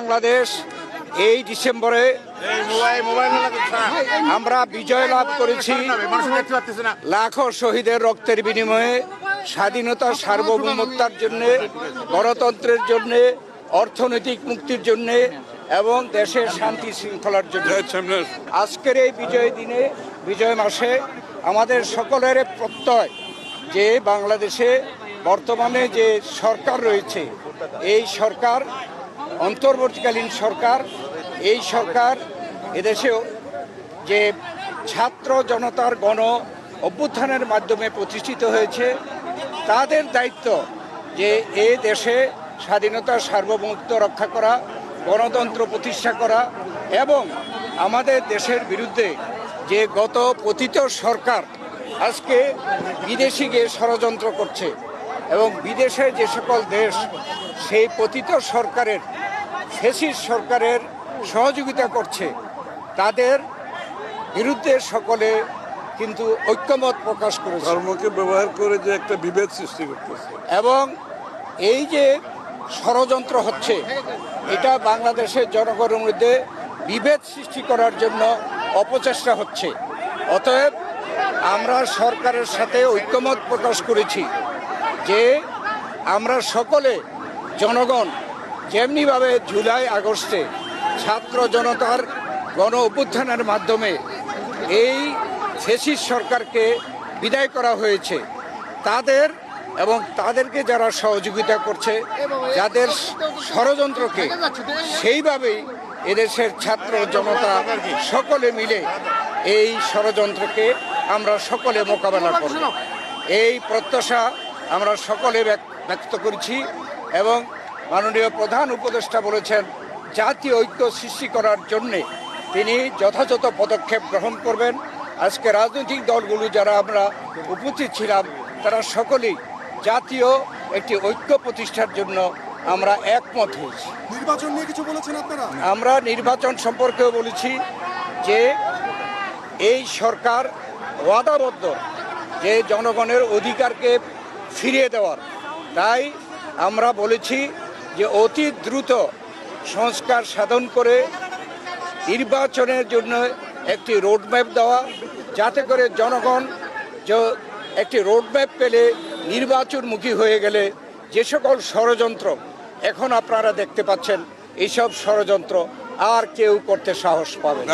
বাংলাদেশ এই ডিসেম্বরে আমরা বিজয় লাভ করেছি। লাখো শহীদের রক্তের বিনিময়ে স্বাধীনতা, সার্বভৌমত্বের জন্য, গণতন্ত্রের জন্য, অর্থনৈতিক মুক্তির জন্য এবং দেশের শান্তি শৃঙ্খলার জন্য। আজকের এই বিজয় দিনে, বিজয় মাসে আমাদের সকলের প্রত্যয় যে বাংলাদেশে বর্তমানে যে সরকার রয়েছে, এই সরকার অন্তর্বর্তীকালীন সরকার, এই সরকার এদেশে যে ছাত্র জনতার গণ অভ্যুত্থানের মাধ্যমে প্রতিষ্ঠিত হয়েছে, তাদের দায়িত্ব যে এ দেশে স্বাধীনতা, সার্বভৌমত্ব রক্ষা করা, গণতন্ত্র প্রতিষ্ঠা করা এবং আমাদের দেশের বিরুদ্ধে যে গত পতিত সরকার আজকে বিদেশি গিয়ে ষড়যন্ত্র করছে এবং বিদেশে যে সকল দেশ সেই পতিত সরকারের, ফ্যাসিস্ট সরকারের সহযোগিতা করছে, তাদের বিরুদ্ধে সকলে কিন্তু ঐক্যমত প্রকাশ করেছে। ধর্মকে ব্যবহার করে যে একটা বিভেদ সৃষ্টি করতেছে এবং এই যে ষড়যন্ত্র হচ্ছে, এটা বাংলাদেশের জনগণের মধ্যে বিভেদ সৃষ্টি করার জন্য অপচেষ্টা হচ্ছে। অতএব আমরা সরকারের সাথে ঐক্যমত প্রকাশ করেছি যে আমরা সকলে জনগণ যেমনিভাবে জুলাই আগস্টে ছাত্র জনতার গণ অভ্যুত্থানের মাধ্যমে এই ফ্যাসিস্ট সরকারকে বিদায় করা হয়েছে, তাদের এবং তাদেরকে যারা সহযোগিতা করছে, যাদের ষড়যন্ত্রকে, সেইভাবেই এদেশের ছাত্র জনতা সকলে মিলে এই ষড়যন্ত্রকে আমরা সকলে মোকাবেলা করব, এই প্রত্যাশা আমরা সকলে ব্যক্ত করছি। এবং মাননীয় প্রধান উপদেষ্টা বলেছেন জাতীয় ঐক্য সৃষ্টি করার জন্যে তিনি যথাযথ পদক্ষেপ গ্রহণ করবেন। আজকে রাজনৈতিক দলগুলো যারা আমরা উপস্থিত ছিলাম, তারা সকলেই জাতীয় একটি ঐক্য প্রতিষ্ঠার জন্য আমরা একমত হয়েছি। নির্বাচন নিয়ে কিছু বলেছেন আপনারা? আমরা নির্বাচন সম্পর্কেও বলেছি যে এই সরকার ওয়াদাবদ্ধ যে জনগণের অধিকারকে ফিরিয়ে দেওয়ার। তাই আমরা বলেছি যে অতি দ্রুত সংস্কার সাধন করে নির্বাচনের জন্য একটি রোডম্যাপ দেওয়া, যাতে করে জনগণ একটি রোডম্যাপ পেলে নির্বাচনমুখী হয়ে গেলে যে সকল ষড়যন্ত্র এখন আপনারা দেখতে পাচ্ছেন, এইসব ষড়যন্ত্র আর কেউ করতে সাহস পাবে না।